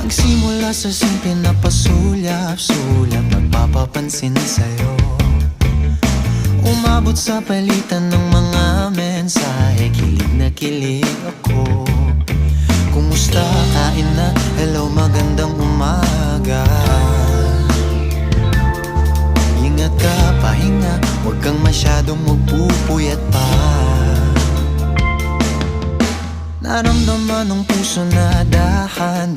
Nagsimula sa simple na pasulyap-sulyap, nagpapapansin sa'yo. Umabot sa palitan ng mga mensahe, kilig na kilig ako. Kumusta, kain na, hello, magandang umaga. Ingat ka, pahinga, huwag kang masyadong magpupuyat pa. Naramdaman ng puso na dahan